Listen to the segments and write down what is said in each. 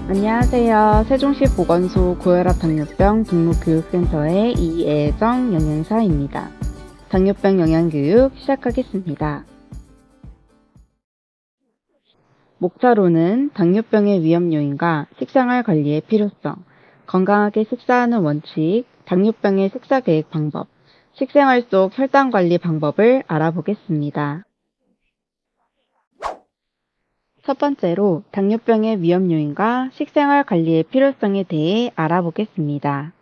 안녕하세요. 세종시 보건소 고혈압 당뇨병 등록교육센터의 이애정 영양사입니다. 당뇨병 영양교육 시작하겠습니다. 목차로는 당뇨병의 위험 요인과 식생활 관리의 필요성, 건강하게 식사하는 원칙, 당뇨병의 식사 계획 방법, 식생활 속 혈당 관리 방법을 알아보겠습니다. 첫 번째로 당뇨병의 위험 요인과 식생활 관리의 필요성에 대해 알아보겠습니다.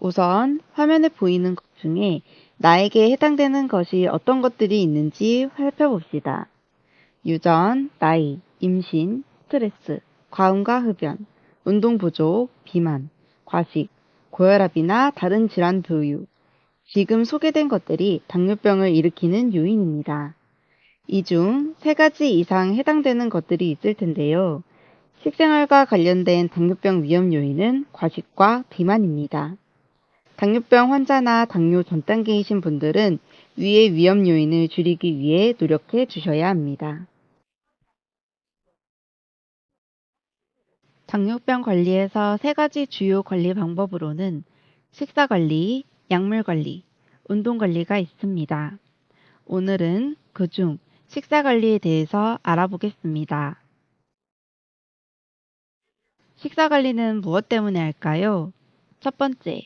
우선 화면에 보이는 것 중에 나에게 해당되는 것이 어떤 것들이 있는지 살펴봅시다. 유전, 나이, 임신, 스트레스, 과음과 흡연, 운동 부족, 비만, 과식, 고혈압이나 다른 질환 부유. 지금 소개된 것들이 당뇨병을 일으키는 요인입니다. 이 중 세 가지 이상 해당되는 것들이 있을 텐데요. 식생활과 관련된 당뇨병 위험 요인은 과식과 비만입니다. 당뇨병 환자나 당뇨 전 단계이신 분들은 위의 위험 요인을 줄이기 위해 노력해 주셔야 합니다. 당뇨병 관리에서 세 가지 주요 관리 방법으로는 식사 관리, 약물 관리, 운동 관리가 있습니다. 오늘은 그중 식사 관리에 대해서 알아보겠습니다. 식사 관리는 무엇 때문에 할까요? 첫 번째,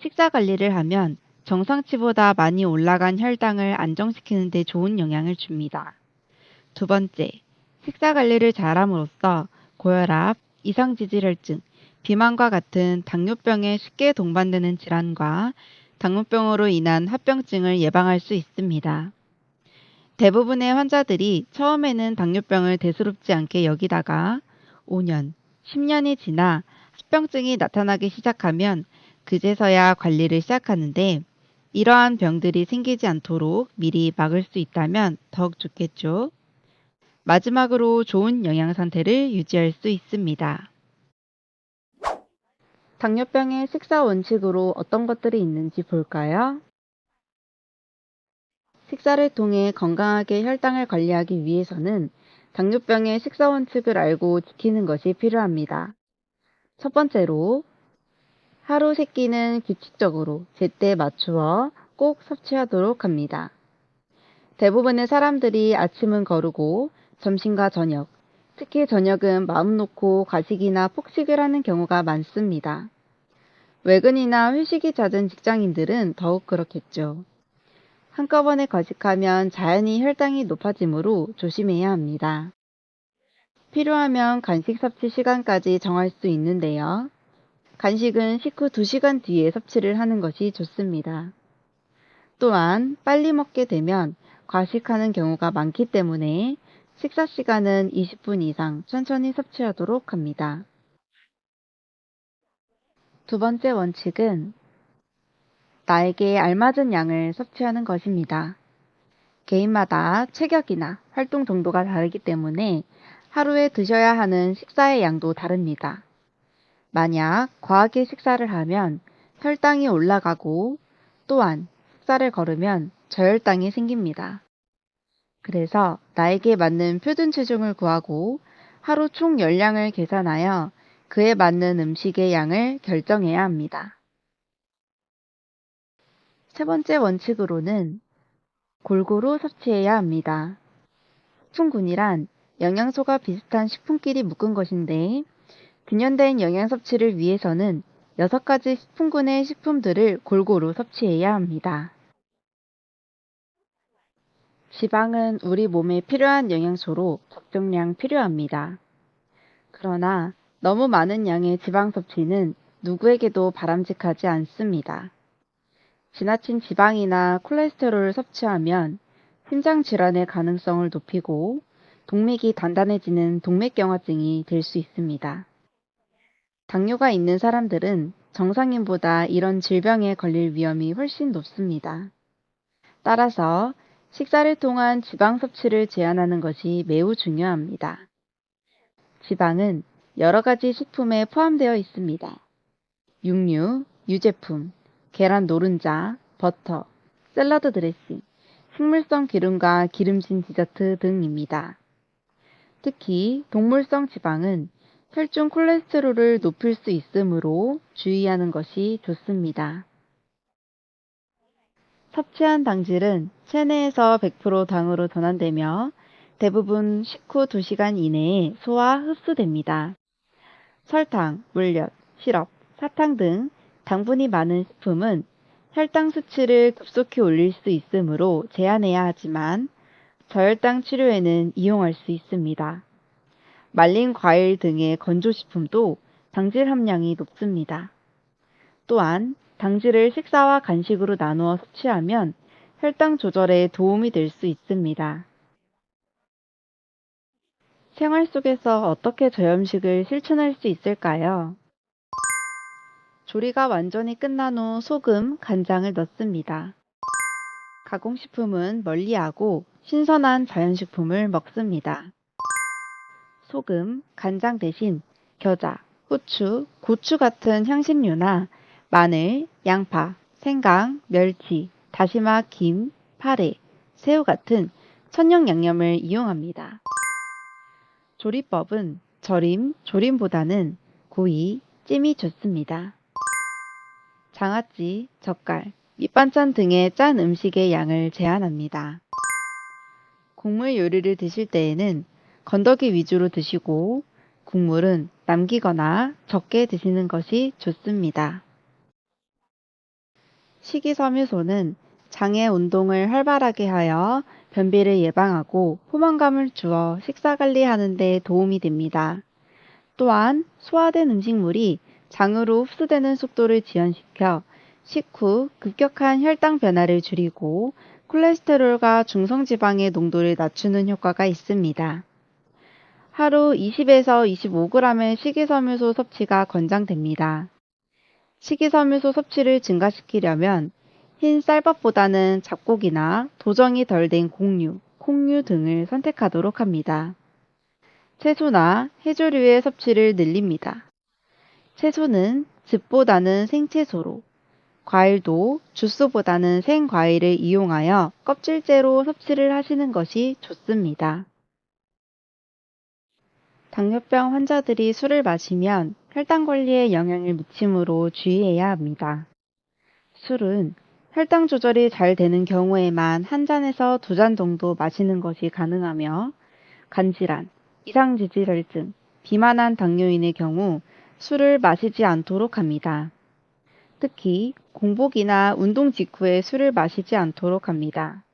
식사 관리를 하면 정상치보다 많이 올라간 혈당을 안정시키는 데 좋은 영향을 줍니다. 두 번째, 식사 관리를 잘함으로써 고혈압, 이상지질혈증, 비만과 같은 당뇨병에 쉽게 동반되는 질환과 당뇨병으로 인한 합병증을 예방할 수 있습니다. 대부분의 환자들이 처음에는 당뇨병을 대수롭지 않게 여기다가 5년, 10년이 지나 합병증이 나타나기 시작하면 그제서야 관리를 시작하는데 이러한 병들이 생기지 않도록 미리 막을 수 있다면 더욱 좋겠죠. 마지막으로 좋은 영양 상태를 유지할 수 있습니다. 당뇨병의 식사 원칙으로 어떤 것들이 있는지 볼까요? 식사를 통해 건강하게 혈당을 관리하기 위해서는 당뇨병의 식사 원칙을 알고 지키는 것이 필요합니다. 첫 번째로 하루 세 끼는 규칙적으로 제때 맞추어 꼭 섭취하도록 합니다. 대부분의 사람들이 아침은 거르고 점심과 저녁, 특히 저녁은 마음 놓고 과식이나 폭식을 하는 경우가 많습니다. 외근이나 회식이 잦은 직장인들은 더욱 그렇겠죠. 한꺼번에 과식하면 자연히 혈당이 높아지므로 조심해야 합니다. 필요하면 간식 섭취 시간까지 정할 수 있는데요. 간식은 식후 2시간 뒤에 섭취를 하는 것이 좋습니다. 또한 빨리 먹게 되면 과식하는 경우가 많기 때문에 식사 시간은 20분 이상 천천히 섭취하도록 합니다. 두 번째 원칙은 나에게 알맞은 양을 섭취하는 것입니다. 개인마다 체격이나 활동 정도가 다르기 때문에 하루에 드셔야 하는 식사의 양도 다릅니다. 만약 과하게 식사를 하면 혈당이 올라가고 또한 식사를 거르면 저혈당이 생깁니다. 그래서 나에게 맞는 표준 체중을 구하고 하루 총 열량을 계산하여 그에 맞는 음식의 양을 결정해야 합니다. 세 번째 원칙으로는 골고루 섭취해야 합니다. 식품군이란 영양소가 비슷한 식품끼리 묶은 것인데 균형된 영양 섭취를 위해서는 6가지 식품군의 식품들을 골고루 섭취해야 합니다. 지방은 우리 몸에 필요한 영양소로 적정량 필요합니다. 그러나 너무 많은 양의 지방 섭취는 누구에게도 바람직하지 않습니다. 지나친 지방이나 콜레스테롤을 섭취하면 심장 질환의 가능성을 높이고 동맥이 단단해지는 동맥경화증이 될 수 있습니다. 당뇨가 있는 사람들은 정상인보다 이런 질병에 걸릴 위험이 훨씬 높습니다. 따라서 식사를 통한 지방 섭취를 제한하는 것이 매우 중요합니다. 지방은 여러 가지 식품에 포함되어 있습니다. 육류, 유제품, 계란 노른자, 버터, 샐러드 드레싱, 식물성 기름과 기름진 디저트 등입니다. 특히 동물성 지방은 혈중 콜레스테롤을 높일 수 있으므로 주의하는 것이 좋습니다. 섭취한 당질은 체내에서 100% 당으로 전환되며 대부분 식후 2시간 이내에 소화 흡수됩니다. 설탕, 물엿, 시럽, 사탕 등 당분이 많은 식품은 혈당 수치를 급속히 올릴 수 있으므로 제한해야 하지만 저혈당 치료에는 이용할 수 있습니다. 말린 과일 등의 건조식품도 당질 함량이 높습니다. 또한 당질을 식사와 간식으로 나누어 섭취하면 혈당 조절에 도움이 될 수 있습니다. 생활 속에서 어떻게 저염식을 실천할 수 있을까요? 조리가 완전히 끝난 후 소금, 간장을 넣습니다. 가공식품은 멀리하고 신선한 자연식품을 먹습니다. 소금, 간장 대신 겨자, 후추, 고추 같은 향신료나 마늘, 양파, 생강, 멸치, 다시마, 김, 파래, 새우 같은 천연 양념을 이용합니다. 조리법은 절임, 조림보다는 구이, 찜이 좋습니다. 장아찌, 젓갈, 밑반찬 등의 짠 음식의 양을 제한합니다. 국물 요리를 드실 때에는 건더기 위주로 드시고 국물은 남기거나 적게 드시는 것이 좋습니다. 식이섬유소는 장의 운동을 활발하게 하여 변비를 예방하고 포만감을 주어 식사 관리하는 데 도움이 됩니다. 또한 소화된 음식물이 장으로 흡수되는 속도를 지연시켜 식후 급격한 혈당 변화를 줄이고 콜레스테롤과 중성지방의 농도를 낮추는 효과가 있습니다. 하루 20에서 25g의 식이섬유소 섭취가 권장됩니다. 식이섬유소 섭취를 증가시키려면 흰 쌀밥보다는 잡곡이나 도정이 덜 된 곡류, 콩류 등을 선택하도록 합니다. 채소나 해조류의 섭취를 늘립니다. 채소는 즙보다는 생채소로, 과일도 주스보다는 생과일을 이용하여 껍질째로 섭취를 하시는 것이 좋습니다. 당뇨병 환자들이 술을 마시면 혈당 관리에 영향을 미치므로 주의해야 합니다. 술은 혈당 조절이 잘 되는 경우에만 한 잔에서 2잔 정도 마시는 것이 가능하며 간질환, 이상지질혈증, 비만한 당뇨인의 경우 술을 마시지 않도록 합니다. 특히 공복이나 운동 직후에 술을 마시지 않도록 합니다.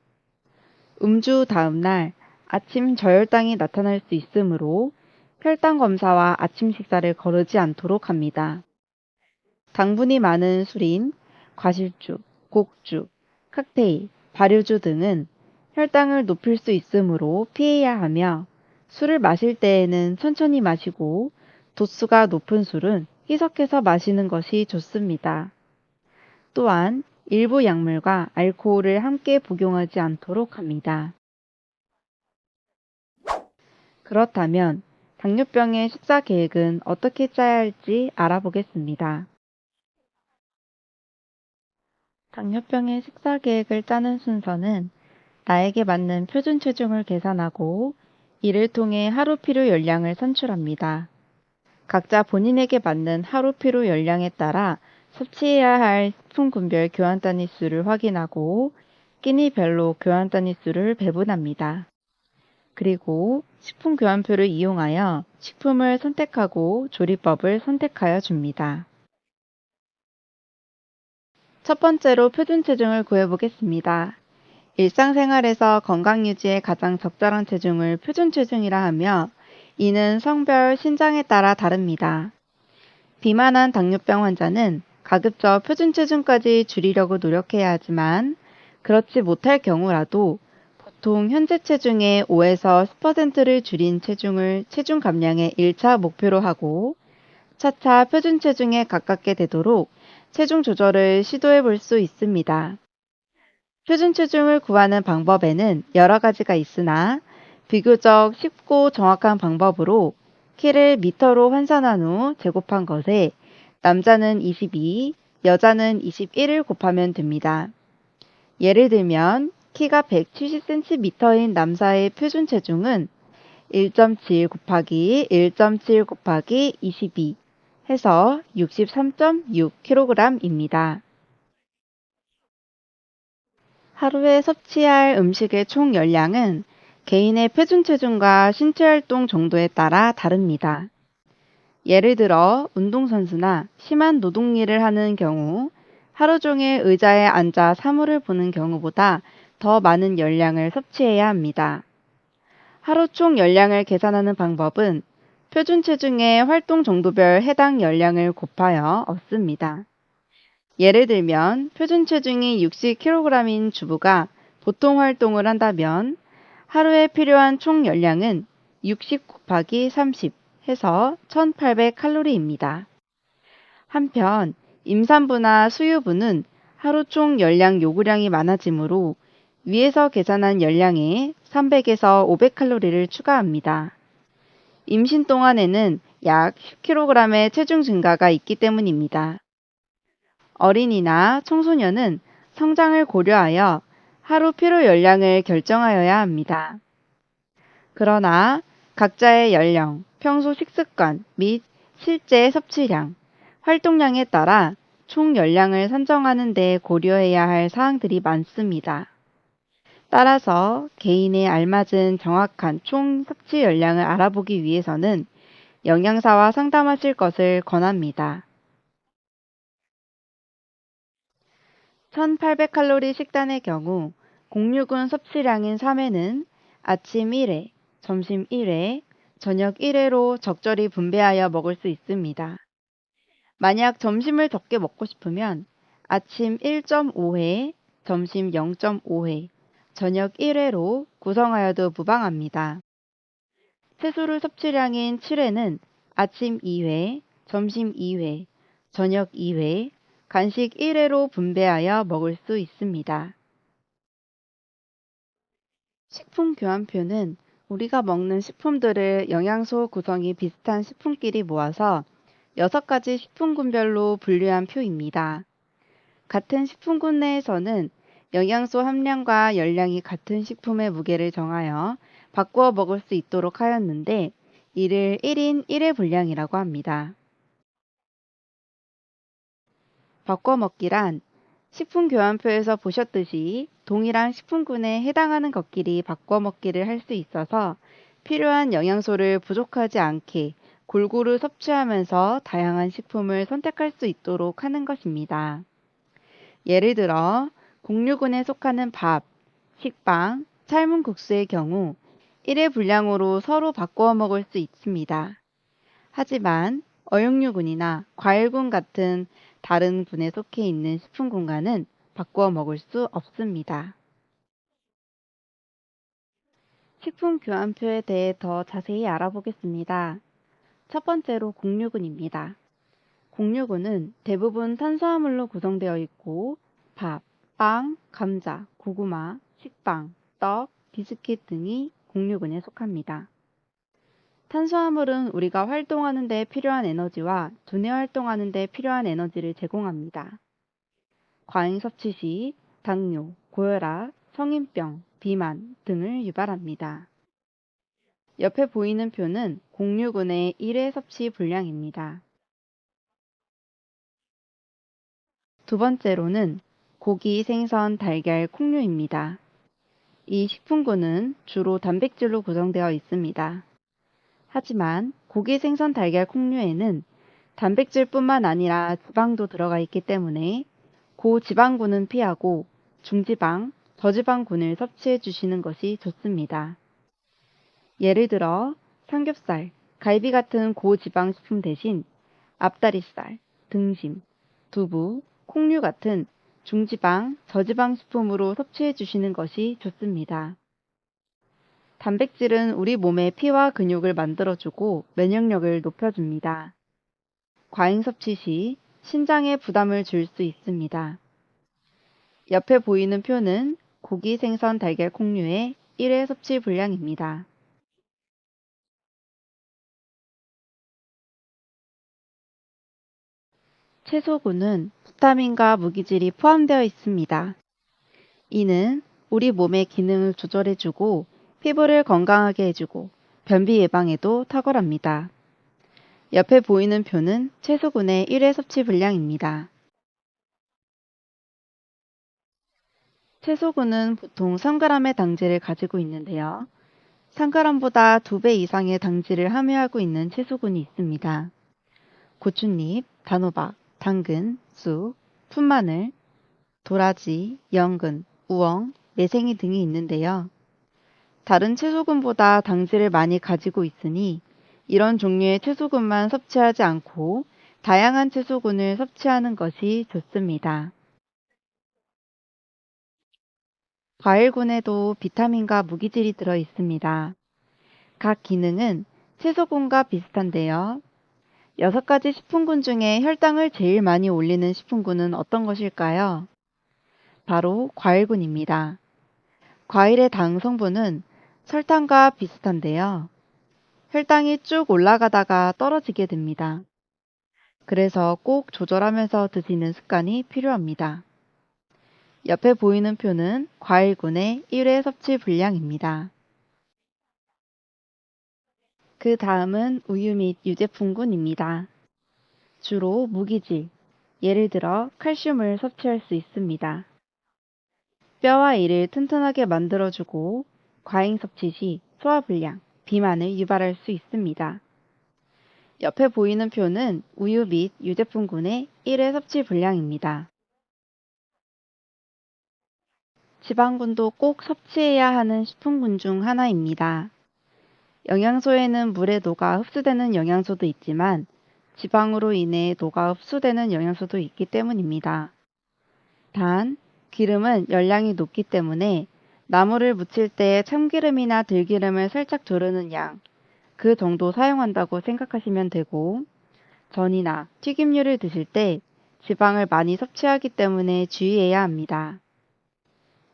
음주 다음 날 아침 저혈당이 나타날 수 있으므로 혈당 검사와 아침 식사를 거르지 않도록 합니다. 당분이 많은 술인 과실주, 곡주, 칵테일, 발효주 등은 혈당을 높일 수 있으므로 피해야 하며 술을 마실 때에는 천천히 마시고 도수가 높은 술은 희석해서 마시는 것이 좋습니다. 또한 일부 약물과 알코올을 함께 복용하지 않도록 합니다. 그렇다면 당뇨병의 식사 계획은 어떻게 짜야 할지 알아보겠습니다. 당뇨병의 식사 계획을 짜는 순서는 나에게 맞는 표준 체중을 계산하고 이를 통해 하루 필요 열량을 산출합니다. 각자 본인에게 맞는 하루 필요 열량에 따라 섭취해야 할 식품군별 교환 단위수를 확인하고 끼니별로 교환 단위수를 배분합니다. 그리고 식품 교환표를 이용하여 식품을 선택하고 조리법을 선택하여 줍니다. 첫 번째로 표준 체중을 구해보겠습니다. 일상생활에서 건강 유지에 가장 적절한 체중을 표준 체중이라 하며 이는 성별, 신장에 따라 다릅니다. 비만한 당뇨병 환자는 가급적 표준 체중까지 줄이려고 노력해야 하지만 그렇지 못할 경우라도 보통 현재 체중의 5에서 10%를 줄인 체중을 체중 감량의 1차 목표로 하고 차차 표준 체중에 가깝게 되도록 체중 조절을 시도해 볼 수 있습니다. 표준 체중을 구하는 방법에는 여러 가지가 있으나 비교적 쉽고 정확한 방법으로 키를 미터로 환산한 후 제곱한 것에 남자는 22, 여자는 21을 곱하면 됩니다. 예를 들면 키가 170cm인 남자의 표준 체중은 1.7 곱하기 1.7 곱하기 22 해서 63.6kg입니다. 하루에 섭취할 음식의 총 열량은 개인의 표준 체중과 신체 활동 정도에 따라 다릅니다. 예를 들어 운동선수나 심한 노동일을 하는 경우 하루 종일 의자에 앉아 사물을 보는 경우보다 더 많은 열량을 섭취해야 합니다. 하루 총 열량을 계산하는 방법은 표준 체중의 활동 정도별 해당 열량을 곱하여 얻습니다. 예를 들면 표준 체중이 60kg인 주부가 보통 활동을 한다면 하루에 필요한 총 열량은 60 곱하기 30 해서 1800칼로리입니다. 한편 임산부나 수유부는 하루 총 열량 요구량이 많아지므로 위에서 계산한 열량에 300에서 500칼로리를 추가합니다. 임신 동안에는 약 10kg의 체중 증가가 있기 때문입니다. 어린이나 청소년은 성장을 고려하여 하루 필요 열량을 결정하여야 합니다. 그러나 각자의 연령, 평소 식습관 및 실제 섭취량, 활동량에 따라 총 열량을 산정하는 데 고려해야 할 사항들이 많습니다. 따라서 개인에 알맞은 정확한 총 섭취 열량을 알아보기 위해서는 영양사와 상담하실 것을 권합니다. 1800칼로리 식단의 경우 공유군 섭취량인 3회는 아침 1회, 점심 1회, 저녁 1회로 적절히 분배하여 먹을 수 있습니다. 만약 점심을 적게 먹고 싶으면 아침 1.5회, 점심 0.5회, 저녁 1회로 구성하여도 무방합니다. 채소를 섭취량인 7회는 아침 2회, 점심 2회, 저녁 2회, 간식 1회로 분배하여 먹을 수 있습니다. 식품 교환표는 우리가 먹는 식품들을 영양소 구성이 비슷한 식품끼리 모아서 6가지 식품군별로 분류한 표입니다. 같은 식품군 내에서는 영양소 함량과 열량이 같은 식품의 무게를 정하여 바꾸어 먹을 수 있도록 하였는데 이를 1인 1회 분량이라고 합니다. 바꿔 먹기란 식품교환표에서 보셨듯이 동일한 식품군에 해당하는 것끼리 바꿔 먹기를 할 수 있어서 필요한 영양소를 부족하지 않게 골고루 섭취하면서 다양한 식품을 선택할 수 있도록 하는 것입니다. 예를 들어 곡류군에 속하는 밥, 식빵, 삶은 국수의 경우 1회 분량으로 서로 바꾸어 먹을 수 있습니다. 하지만 어육류군이나 과일군 같은 다른 군에 속해 있는 식품군과는 바꾸어 먹을 수 없습니다. 식품교환표에 대해 더 자세히 알아보겠습니다. 첫 번째로 곡류군입니다. 곡류군은 대부분 탄수화물로 구성되어 있고 밥, 빵, 감자, 고구마, 식빵, 떡, 비스킷 등이 곡류군에 속합니다. 탄수화물은 우리가 활동하는 데 필요한 에너지와 두뇌 활동하는 데 필요한 에너지를 제공합니다. 과잉 섭취 시 당뇨, 고혈압, 성인병, 비만 등을 유발합니다. 옆에 보이는 표는 곡류군의 1회 섭취 분량입니다. 두 번째로는 고기, 생선, 달걀, 콩류입니다. 이 식품군은 주로 단백질로 구성되어 있습니다. 하지만 고기, 생선, 달걀, 콩류에는 단백질뿐만 아니라 지방도 들어가 있기 때문에 고지방군은 피하고 중지방, 저지방군을 섭취해 주시는 것이 좋습니다. 예를 들어 삼겹살, 갈비 같은 고지방 식품 대신 앞다리살, 등심, 두부, 콩류 같은 중지방, 저지방 식품으로 섭취해 주시는 것이 좋습니다. 단백질은 우리 몸의 피와 근육을 만들어주고 면역력을 높여줍니다. 과잉 섭취 시 신장에 부담을 줄 수 있습니다. 옆에 보이는 표는 고기, 생선, 달걀, 콩류의 1회 섭취 분량입니다. 채소군은 비타민과 무기질이 포함되어 있습니다. 이는 우리 몸의 기능을 조절해주고 피부를 건강하게 해주고 변비 예방에도 탁월합니다. 옆에 보이는 표는 채소군의 1회 섭취 분량입니다. 채소군은 보통 3g의 당질을 가지고 있는데요. 3g보다 2배 이상의 당질을 함유하고 있는 채소군이 있습니다. 고춧잎, 단호박, 당근, 쑥, 푼마늘, 도라지, 연근, 우엉, 매생이 등이 있는데요. 다른 채소군보다 당질을 많이 가지고 있으니 이런 종류의 채소군만 섭취하지 않고 다양한 채소군을 섭취하는 것이 좋습니다. 과일군에도 비타민과 무기질이 들어 있습니다. 각 기능은 채소군과 비슷한데요. 6가지 식품군 중에 혈당을 제일 많이 올리는 식품군은 어떤 것일까요? 바로 과일군입니다. 과일의 당 성분은 설탕과 비슷한데요. 혈당이 쭉 올라가다가 떨어지게 됩니다. 그래서 꼭 조절하면서 드시는 습관이 필요합니다. 옆에 보이는 표는 과일군의 1회 섭취 분량입니다. 그 다음은 우유 및 유제품군입니다. 주로 무기질, 예를 들어 칼슘을 섭취할 수 있습니다. 뼈와 이를 튼튼하게 만들어주고 과잉 섭취 시 소화불량, 비만을 유발할 수 있습니다. 옆에 보이는 표는 우유 및 유제품군의 1회 섭취 분량입니다. 지방군도 꼭 섭취해야 하는 식품군 중 하나입니다. 영양소에는 물에 녹아 흡수되는 영양소도 있지만 지방으로 인해 녹아 흡수되는 영양소도 있기 때문입니다. 단, 기름은 열량이 높기 때문에 나물을 무칠 때 참기름이나 들기름을 살짝 두르는 양, 그 정도 사용한다고 생각하시면 되고, 전이나 튀김류를 드실 때 지방을 많이 섭취하기 때문에 주의해야 합니다.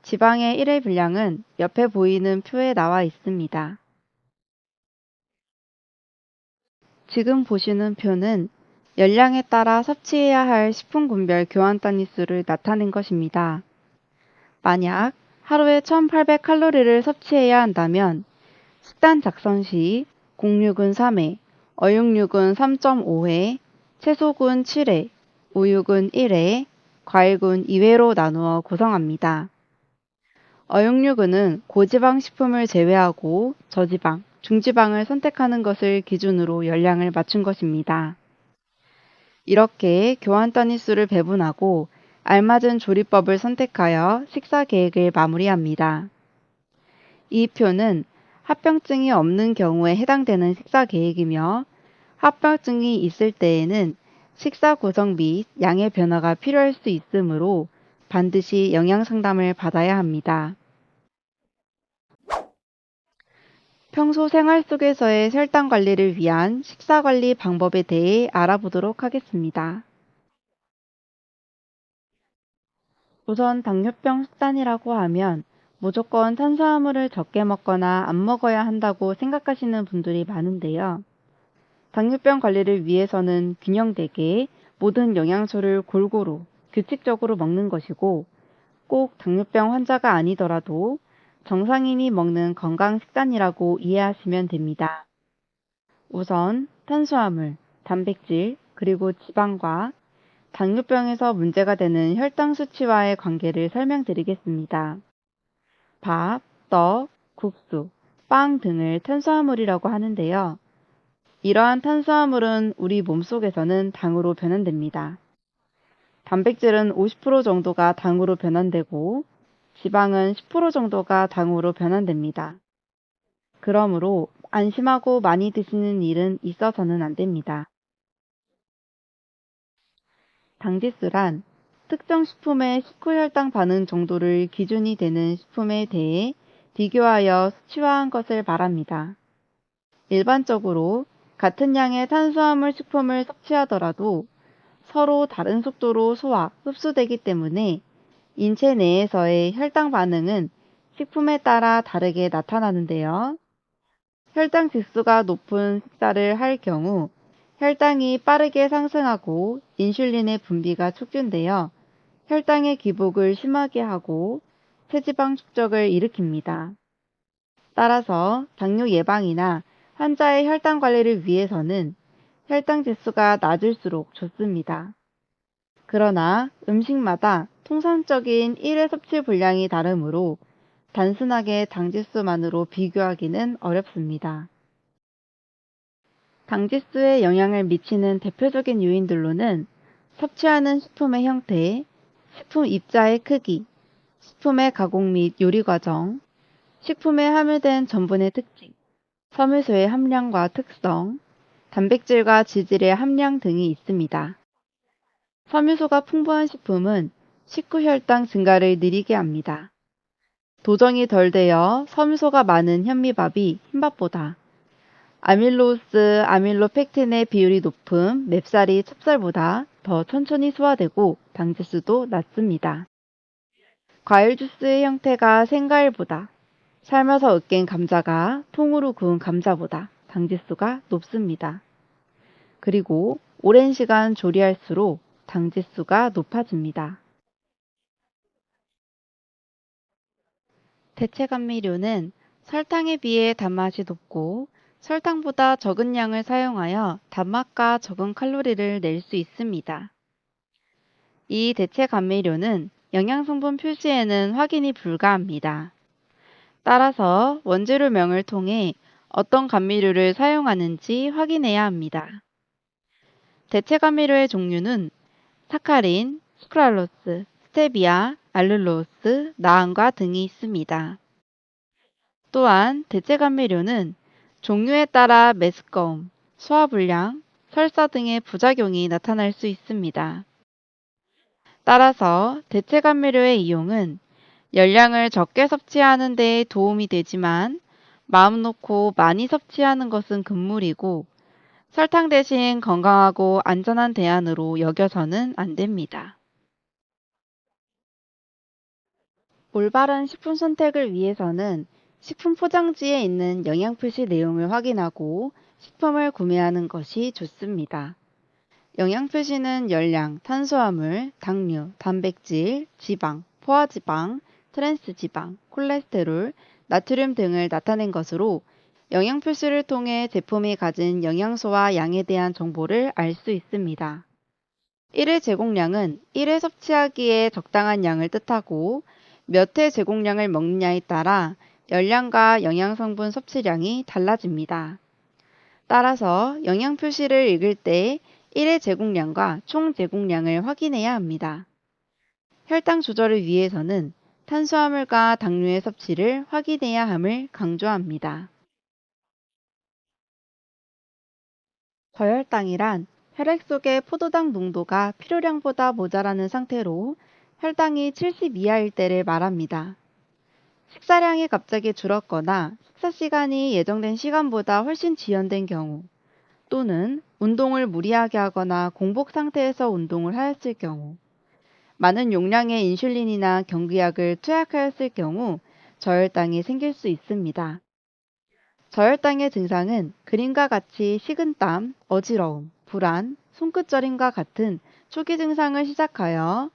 지방의 1회 분량은 옆에 보이는 표에 나와 있습니다. 지금 보시는 표는 열량에 따라 섭취해야 할 식품군별 교환 단위수를 나타낸 것입니다. 만약 하루에 1800칼로리를 섭취해야 한다면 식단 작성 시 곡육은 3회, 어육육은 3.5회, 채소군 7회, 우육은 1회, 과일군 2회로 나누어 구성합니다. 어육육은 고지방 식품을 제외하고 저지방, 중지방을 선택하는 것을 기준으로 열량을 맞춘 것입니다. 이렇게 교환 단위수를 배분하고 알맞은 조리법을 선택하여 식사 계획을 마무리합니다. 이 표는 합병증이 없는 경우에 해당되는 식사 계획이며 합병증이 있을 때에는 식사 구성 및 양의 변화가 필요할 수 있으므로 반드시 영양 상담을 받아야 합니다. 평소 생활 속에서의 혈당 관리를 위한 식사 관리 방법에 대해 알아보도록 하겠습니다. 우선 당뇨병 식단이라고 하면 무조건 탄수화물을 적게 먹거나 안 먹어야 한다고 생각하시는 분들이 많은데요. 당뇨병 관리를 위해서는 균형되게 모든 영양소를 골고루 규칙적으로 먹는 것이고 꼭 당뇨병 환자가 아니더라도 정상인이 먹는 건강 식단이라고 이해하시면 됩니다. 우선 탄수화물, 단백질, 그리고 지방과 당뇨병에서 문제가 되는 혈당 수치와의 관계를 설명드리겠습니다. 밥, 떡, 국수, 빵 등을 탄수화물이라고 하는데요. 이러한 탄수화물은 우리 몸속에서는 당으로 변환됩니다. 단백질은 50% 정도가 당으로 변환되고 지방은 10% 정도가 당으로 변환됩니다. 그러므로 안심하고 많이 드시는 일은 있어서는 안 됩니다. 당지수란 특정 식품의 식후혈당 반응 정도를 기준이 되는 식품에 대해 비교하여 수치화한 것을 말합니다. 일반적으로 같은 양의 탄수화물 식품을 섭취하더라도 서로 다른 속도로 소화, 흡수되기 때문에 인체 내에서의 혈당 반응은 식품에 따라 다르게 나타나는데요. 혈당 지수가 높은 식사를 할 경우 혈당이 빠르게 상승하고 인슐린의 분비가 촉진되어 혈당의 기복을 심하게 하고 체지방 축적을 일으킵니다. 따라서 당뇨 예방이나 환자의 혈당 관리를 위해서는 혈당 지수가 낮을수록 좋습니다. 그러나 음식마다 통상적인 1회 섭취 분량이 다르므로 단순하게 당지수만으로 비교하기는 어렵습니다. 당지수에 영향을 미치는 대표적인 요인들로는 섭취하는 식품의 형태, 식품 입자의 크기, 식품의 가공 및 요리 과정, 식품에 함유된 전분의 특징, 섬유소의 함량과 특성, 단백질과 지질의 함량 등이 있습니다. 섬유소가 풍부한 식품은 식후 혈당 증가를 느리게 합니다. 도정이 덜 되어 섬유소가 많은 현미밥이 흰밥보다, 아밀로스, 아밀로펙틴의 비율이 높은 맵쌀이 찹쌀보다 더 천천히 소화되고 당지수도 낮습니다. 과일 주스의 형태가 생과일보다, 삶아서 으깬 감자가 통으로 구운 감자보다 당지수가 높습니다. 그리고 오랜 시간 조리할수록 당지수가 높아집니다. 대체 감미료는 설탕에 비해 단맛이 높고 설탕보다 적은 양을 사용하여 단맛과 적은 칼로리를 낼 수 있습니다. 이 대체 감미료는 영양성분 표시에는 확인이 불가합니다. 따라서 원재료명을 통해 어떤 감미료를 사용하는지 확인해야 합니다. 대체 감미료의 종류는 사카린, 수크랄로스, 스테비아, 알룰로스, 나안과 등이 있습니다. 또한 대체 감미료는 종류에 따라 메스꺼움, 소화불량, 설사 등의 부작용이 나타날 수 있습니다. 따라서 대체 감미료의 이용은 열량을 적게 섭취하는 데 도움이 되지만 마음 놓고 많이 섭취하는 것은 금물이고 설탕 대신 건강하고 안전한 대안으로 여겨서는 안 됩니다. 올바른 식품 선택을 위해서는 식품 포장지에 있는 영양 표시 내용을 확인하고 식품을 구매하는 것이 좋습니다. 영양 표시는 열량, 탄수화물, 당류, 단백질, 지방, 포화지방, 트랜스지방, 콜레스테롤, 나트륨 등을 나타낸 것으로 영양 표시를 통해 제품이 가진 영양소와 양에 대한 정보를 알 수 있습니다. 1회 제공량은 1회 섭취하기에 적당한 양을 뜻하고 몇 회 제공량을 먹느냐에 따라 열량과 영양성분 섭취량이 달라집니다. 따라서 영양 표시를 읽을 때 1회 제공량과 총 제공량을 확인해야 합니다. 혈당 조절을 위해서는 탄수화물과 당류의 섭취를 확인해야 함을 강조합니다. 저혈당이란 혈액 속의 포도당 농도가 필요량보다 모자라는 상태로 혈당이 70 이하일 때를 말합니다. 식사량이 갑자기 줄었거나 식사 시간이 예정된 시간보다 훨씬 지연된 경우 또는 운동을 무리하게 하거나 공복 상태에서 운동을 하였을 경우 많은 용량의 인슐린이나 경구약을 투약하였을 경우 저혈당이 생길 수 있습니다. 저혈당의 증상은 그림과 같이 식은땀, 어지러움, 불안, 손끝 저림과 같은 초기 증상을 시작하여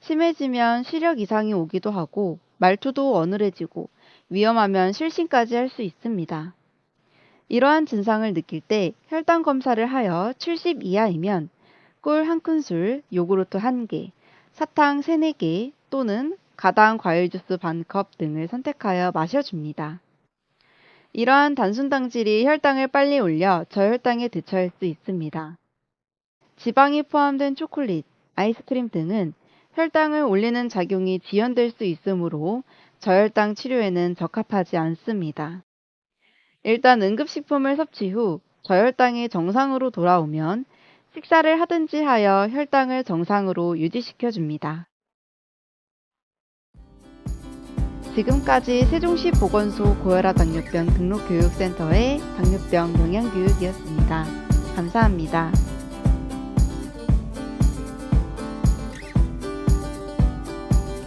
심해지면 시력 이상이 오기도 하고 말투도 어눌해지고 위험하면 실신까지 할 수 있습니다. 이러한 증상을 느낄 때 혈당 검사를 하여 70 이하이면 꿀 1큰술, 요구르트 1개, 사탕 3, 4개 또는 가당 과일 주스 반컵 등을 선택하여 마셔줍니다. 이러한 단순 당질이 혈당을 빨리 올려 저혈당에 대처할 수 있습니다. 지방이 포함된 초콜릿, 아이스크림 등은 혈당을 올리는 작용이 지연될 수 있으므로 저혈당 치료에는 적합하지 않습니다. 일단 응급식품을 섭취 후 저혈당이 정상으로 돌아오면 식사를 하든지 하여 혈당을 정상으로 유지시켜줍니다. 지금까지 세종시 보건소 고혈압 당뇨병 등록교육센터의 당뇨병 영양교육이었습니다. 감사합니다.